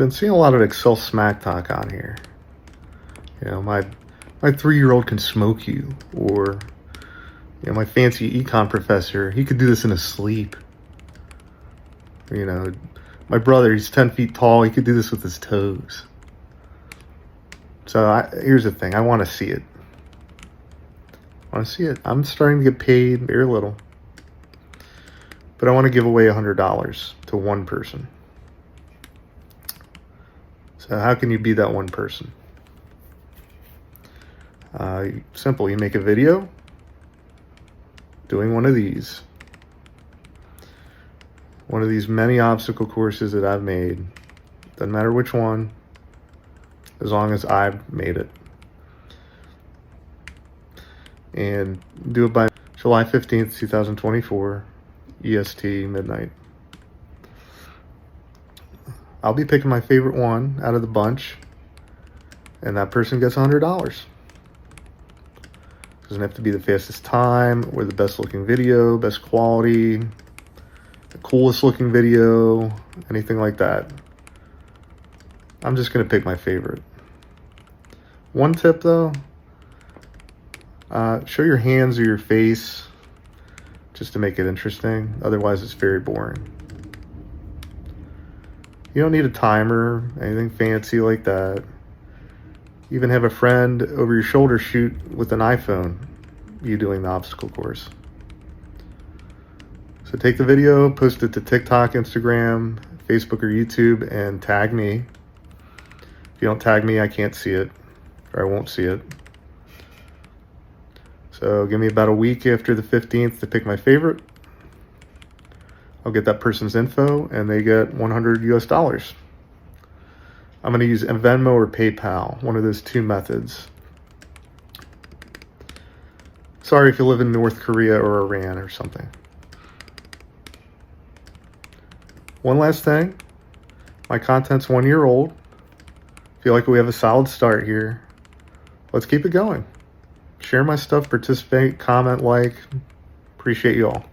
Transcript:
Been seeing a lot of Excel smack talk on here. You know, my 3-year-old can smoke you, or my fancy econ professor, he could do this in his sleep. You know, my brother, he's 10 feet tall, he could do this with his toes. So here's the thing, I want to see it. I'm starting to get paid very little, but I want to give away $100 to one person. So how can you be that one person? Simple. You make a video doing one of these many obstacle courses that I've made. Doesn't matter which one, as long as I've made it. And do it by July 15th, 2024, EST, midnight. I'll be picking my favorite one out of the bunch, and that person gets $100. Doesn't have to be the fastest time or the best looking video, best quality, the coolest looking video, anything like that. I'm just going to pick my favorite. One tip though, show your hands or your face just to make it interesting. Otherwise it's very boring. You don't need a timer, anything fancy like that. Even have a friend over your shoulder shoot with an iPhone, you doing the obstacle course. So take the video, post it to TikTok, Instagram, Facebook, or YouTube, and tag me. If you don't tag me, I can't see it, or I won't see it. So give me about a week after the 15th to pick my favorite. I'll get that person's info, and they get $100 US. I'm going to use Venmo or PayPal, one of those two methods. Sorry if you live in North Korea or Iran or something. One last thing. My content's 1 year old. Feel like we have a solid start here. Let's keep it going. Share my stuff, participate, comment, like. Appreciate you all.